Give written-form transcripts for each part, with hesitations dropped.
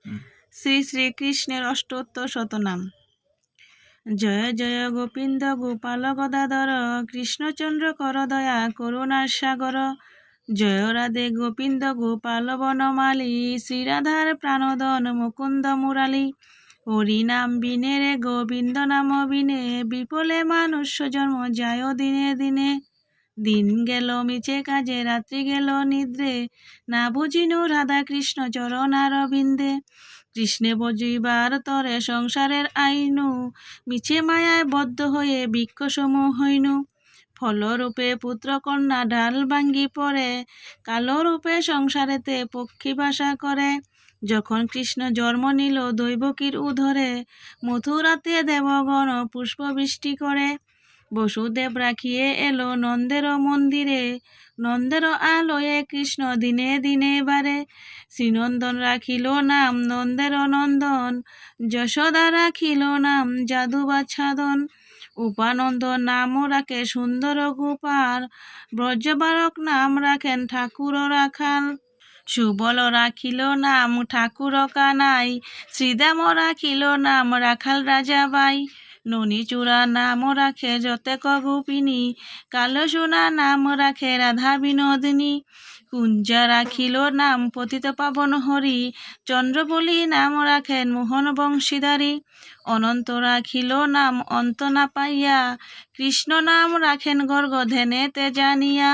শ্রী শ্রীকৃষ্ণের অষ্টোত্তর শতনাম। জয় জয় গোবিন্দ গোপাল গদাধর, কৃষ্ণচন্দ্র কর দয়া করুণার সাগর। জয় রাধে গোবিন্দ গোপাল বনমালী, শ্রীরাধার প্রাণধন মুকুন্দ মুরালী। হরি নাম বিনে রে গোবিন্দ নাম বিনে, বিফলে মানুষ্য জন্ম যায় দিনে দিনে। দিন গেল মিছে কাজে রাত্রি গেল নিদ্রে, না বুঝিনু রাধা কৃষ্ণ চরণার বিন্দে। কৃষ্ণে বজিবার তরে সংসারের আইনু, মিছে মায়ায় বদ্ধ হয়ে বৃক্ষসমূহ হইনু। ফলরূপে পুত্র কন্যা ঢাল ভাঙ্গি পড়ে, কালরূপে সংসারেতে পক্ষী বাসা করে। যখন কৃষ্ণ জন্ম নিল দৈবকীর উদরে, মথুরাতে দেবগণ পুষ্প বৃষ্টি করে। বসুদেব রাখিয়ে এলো নন্দের মন্দিরে, নন্দের আলোয়ে কৃষ্ণ দিনে দিনে বারে। শ্রীনন্দন রাখিল নাম নন্দের নন্দন, যশোদা রাখিল নাম যাদু বাছাদন। উপানন্দ নাম রাখে সুন্দর গোপাল, ব্রজবালক নাম রাখেন ঠাকুর রাখাল। সুবল রাখিল নাম ঠাকুর কানাই, শ্রীদাম রাখিল নাম রাখাল রাজাবাই। ননীচূড়া নাম রাখে যতেক গোপিনী, কালো সোনা নাম রাখে রাধা বিনোদিনী। কুঞ্জা রাখিল নাম পতিত পাবন হরি, চন্দ্রবলি নাম রাখেন মোহন বংশীধারী। অনন্ত রাখিল নাম অন্ত না পাইয়া, কৃষ্ণ নাম রাখেন গর্গ ধ্যানেতে জানিয়া।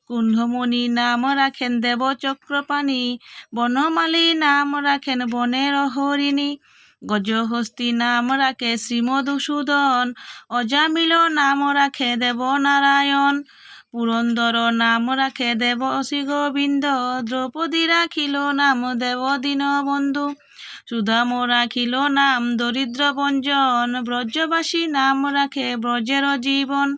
কুণ্ঠমণি নাম রাখেন দেব চক্রপাণি, বনমালী নাম রাখেন বনের হরিণী। গজহস্তি নাম রাখে শ্রীমধুসূদন, অজামিল নাম রাখে দেবনারায়ণ। পুরন্দর নাম রাখে দেব শ্রী গোবিন্দ, দ্রৌপদী রাখিল নাম দেব দীনবন্ধু। সুদাম রাখিল নাম দরিদ্র ভঞ্জন, ব্রজবাসী নাম রাখে ব্রজের জীবন।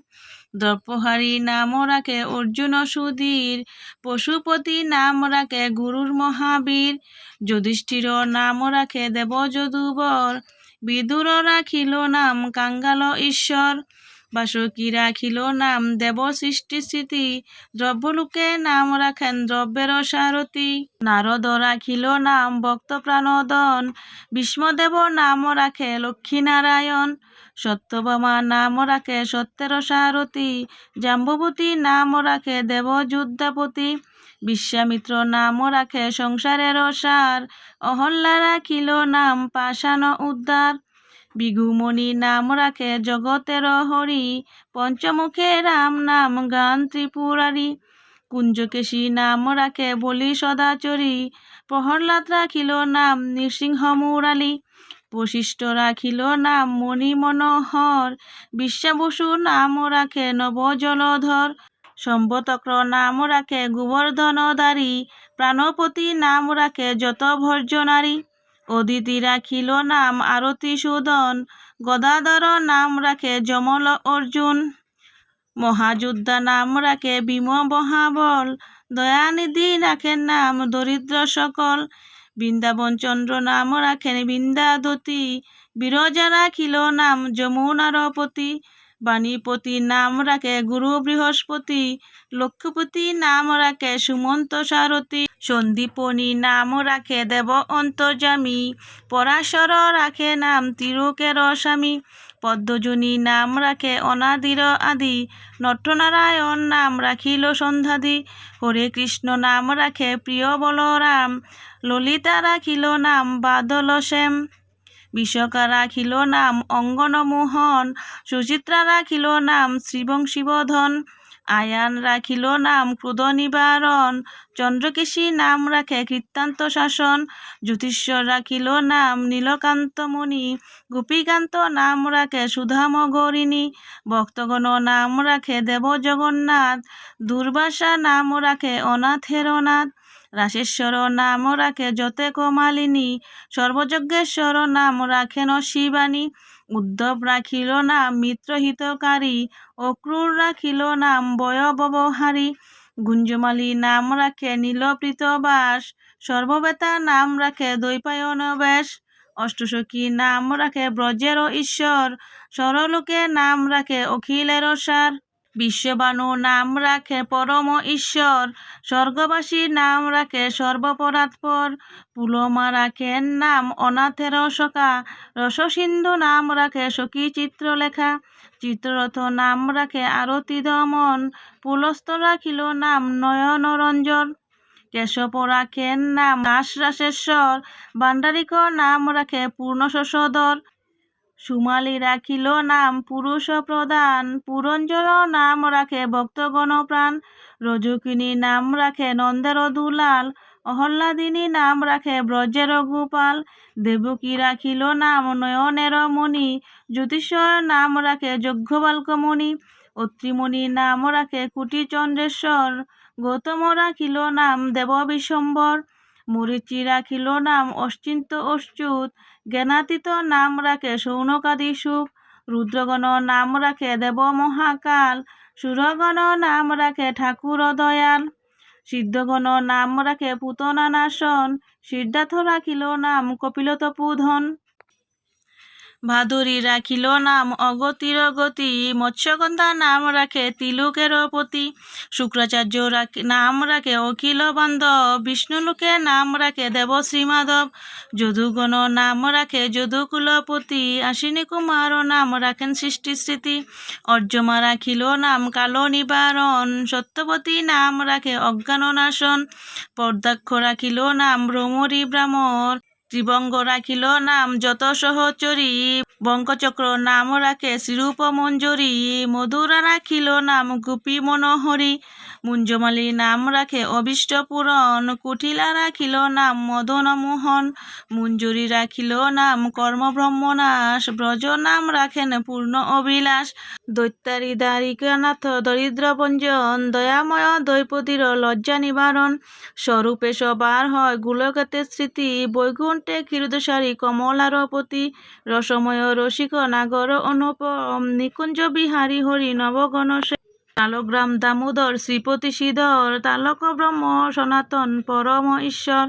দ্রৌপহারী নাম রাখে অর্জুন সুধীর, পশুপতি নাম রাখে গুরুর মহাবীর। যুধিষ্ঠির নাম রাখে দেব যদুবর, বিদুর রাখিল নাম কাঙ্গাল ঈশ্বর। বাসুকী রাখিল নাম দেব সৃষ্টি স্থিতি, দ্রব্যলোকে নাম রাখেন দ্রব্যের সারথি। নারদ রাখিল নাম ভক্ত প্রাণদন, ভীষ্মদেব নাম রাখে লক্ষ্মীনারায়ণ। সত্যভামা নাম রাখে সত্যের সারথি, জাম্বুবতী নাম রাখে দেব যুদ্ধাপতি। বিশ্বামিত্র নাম রাখে সংসারের সার, অহল্যা রাখিল নাম পাষাণ উদ্ধার। বিঘুমণি নাম রাখে জগতের হরি, পঞ্চমুখে রাম নাম গান ত্রিপুরারি। কুঞ্জকেশী নাম রাখে বলি সদাচরী, প্রহ্লাদ রাখিল নাম নৃসিংহ মুরালী। বশিষ্ঠ রাখিল নাম মণি মনোহর, বিশ্বাবসু নাম রাখে নব জলধর। শম্ভচক্র নাম রাখে গোবর্ধনধারী, প্রাণপতি নাম রাখে যত ভর্জ নারী। অদিতি রাখিল নাম আরতি সুদন, গদাধর নাম রাখে যমল অর্জুন। মহাযোদ্ধা নাম রাখে ভীম মহাবল, দয়ানিধি রাখেন নাম দরিদ্র সকল। বৃন্দাবন চন্দ্র নাম রাখেন বৃন্দাদতী, বিরজা রাখিল নাম যমুনার পতি। বাণীপতি নাম রাখে গুরু বৃহস্পতি, লক্ষ্মীপতি নাম রাখে সুমন্ত সারথী। সন্দীপনী নাম রাখে দেব অন্তর্যামী, পরাশর রাখে নাম তিরুকের স্বামী। পদ্মজনী নাম রাখে অনাদির আদি, নটনারায়ণ নাম রাখিল সন্ধ্যাদি। হরে কৃষ্ণ নাম রাখে প্রিয় বলরাম, ললিতা রাখিল নাম বাদল শ্যাম। বিশাখা রাখিল নাম অঙ্গন মোহন, সুচিত্রা রাখিল নাম শ্রীবংশীবধন। আয়ান রাখিল নাম ক্রোধ নিবারণ, চন্দ্রকেশী নাম রাখে কৃত্তান্ত শাসন। জ্যোতিষ্বর রাখিল নাম নীলকান্তমণি, গোপীকান্ত নাম রাখে সুধাম গৌরিণী। ভক্তগণ নাম রাখে দেব জগন্নাথ, দুর্বাসা নাম রাখে অনাথের নাথ। রাশেশ্বর নাম রাখে যতেক মালিনী, সর্বযজ্ঞেশ্বর নাম রাখেন শিবানী। উদ্ধব রাখিল নাম মিত্রহিতকারী, অক্রূর রাখিল নাম ভয়ভবহারী। গুঞ্জমালী নাম রাখে নীলপ্রীত বাস, সর্ববেতা নাম রাখে দ্বৈপায়ন বেশ। অষ্টসখী নাম রাখে ব্রজের ঈশ্বর, সরলোকে নাম রাখে অখিলের সার। বিশ্ববাণু নাম রাখে পরম ঈশ্বর, স্বর্গবাসী নাম রাখে সর্বপরাৎপর, পুলমা রাখেন নাম অনাথের সখা, রসসিন্ধু নাম রাখে সখী চিত্রলেখা, চিত্ররথ নাম রাখে আরতি দমন, পুলস্ত রাখিল নাম নয়নরঞ্জন, কেশব রাখেন নাম রাসরাসেশ্বর, ভাণ্ডারিক নাম রাখে পূর্ণ শশধর, সুমালি রাখিল নাম পুরুষ প্রদান, পুরঞ্জন নাম রাখে ভক্তগণ প্রাণ, রজকিনী নাম রাখে নন্দের দুলাল, অহল্লাদিনী নাম রাখে ব্রজের গোপাল, দেবকী রাখিল নাম নয়নের মণি, জ্যোতিষর নাম রাখে যজ্ঞবাল্কমণি, অত্রিমণি নাম রাখে কুটিচন্দ্রেশ্বর, গৌতম রাখিল নাম দেব বিশ্বম্বর, মরীচি রাখিল নাম অশ্চিন্ত অচ্যুত, জ্ঞানাতীত নাম রাখে সৌনকাদি সুখ, রুদ্রগণ নাম রাখে দেব মহাকাল, সুরগণ নাম রাখে ঠাকুর দয়াল, সিদ্ধগণ নাম রাখে পুতনা নাশন, সিদ্ধার্থ রাখিল নাম কপিলতপুধন, ভাদুরী রাখিল নাম অগতির গতি, মৎস্যগন্ধা নাম রাখে তিলুকের পতি, শুক্রাচার্য নাম রাখে অখিল বান্ধব, বিষ্ণুলোকে নাম রাখে দেব শ্রীমাধব, যদুগণ নাম রাখে যদুকুলপতি, আশ্বিনী কুমার নাম রাখেন সৃষ্টি স্মৃতি, অর্যমা রাখিল নাম কালো নিবারণ, সত্যবতী নাম রাখে অজ্ঞান নাশন, পর্দাক্ষ রাখিল নাম ভ্রমরী ভ্রামর, ত্রিভঙ্গ রাখিল নাম যত সহচরী, বঙ্কচক্র নাম রাখে শ্রীরূপ মঞ্জরী, মধুরা রাখিল নাম গোপী মনোহরী, মুঞ্জমালী নাম রাখে অভীষ্ট পূরণ, কুটিলা রাখিল নাম মদন মোহন, মঞ্জুরী রাখিল নাম কর্মব্রহ্মনাশ, ব্রজ নাম রাখেন পূর্ণ অভিলাষ, দৈত্যারী দ্বারিকানাথ দরিদ্র ভঞ্জন, দয়াময় দ্বৈপদীর লজ্জা নিবারণ, স্বরূপে সবার হয় গোলকেতে স্মৃতি, বৈকুণ্ঠে ক্ষীরোদসারী কমলারপতি, রসময় রসিক নাগর অনুপম, নিকুঞ্জ বিহারী হরি নবগণ, তালগ্রাম দামোদর শ্রীপতি শ্রীধর, তালক ব্রহ্ম সনাতন পরম ঈশ্বর,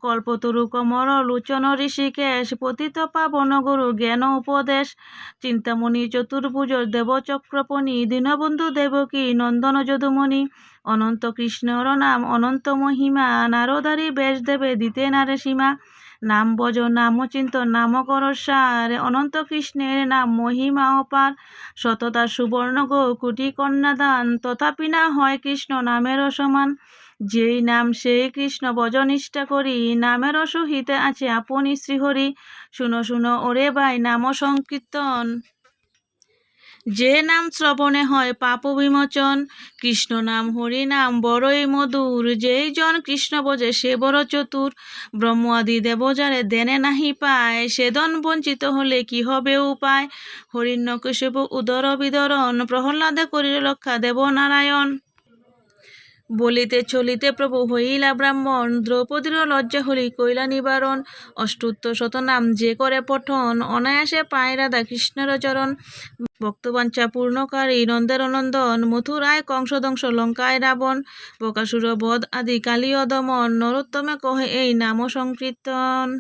কল্পতরু কমর লোচন ঋষিকেশ, পতিত পাবন গুরু জ্ঞান উপদেশ, চিন্তামণি চতুর্ভুজ দেবচক্রপণি, দীনবন্ধু দেবকী নন্দন যদুমণি, অনন্ত কৃষ্ণর নাম অনন্ত মহিমা, নারদারি বেশ দেবে দিতে নারে সীমা, নাম ভজ নাম চিন্ত নাম কর সার, অনন্ত কৃষ্ণের নাম মহিমা অপার, সততা সুবর্ণ গো কোটি কন্যাদান, তথাপি না হয় কৃষ্ণ নামের সমান, যেই নাম সেই কৃষ্ণ ভজ নিষ্ঠা করি, নামের সহিতে আছে আপনি শ্রীহরি, শুনো শুনো ওরে ভাই নাম সংকীর্তন, যে নাম শ্রবণে হয় পাপ বিমোচন, কৃষ্ণ নাম হরি নাম বড়ই মধুর, যেই জন কৃষ্ণ বোঝে সে বড় চতুর, ব্রহ্ম আদি দেব যারে দেনে নাহি পায়, সেদন বঞ্চিত হলে কি হবে উপায়, হরিণ্যকশিপ উদর বিদরণ, প্রহ্লাদে করিল রক্ষা দেব নারায়ণ, বলিতে চলিতে প্রভু হইলা ব্রাহ্মণ, দ্রৌপদীর লজ্জা হলি কইলা নিবারণ, অষ্টোত্তর শতনাম যে করে পঠন, অনায়াসে পায় রাধা কৃষ্ণের চরণ, ভক্তবাঞ্ছা পূর্ণকারী নন্দের নন্দন, মথুরায় কংসদংশ লঙ্কায় রাবণ, বকাসুর বধ আদি কালীয় দমন, নরোত্তমে কহে এই নাম সংকীর্তন।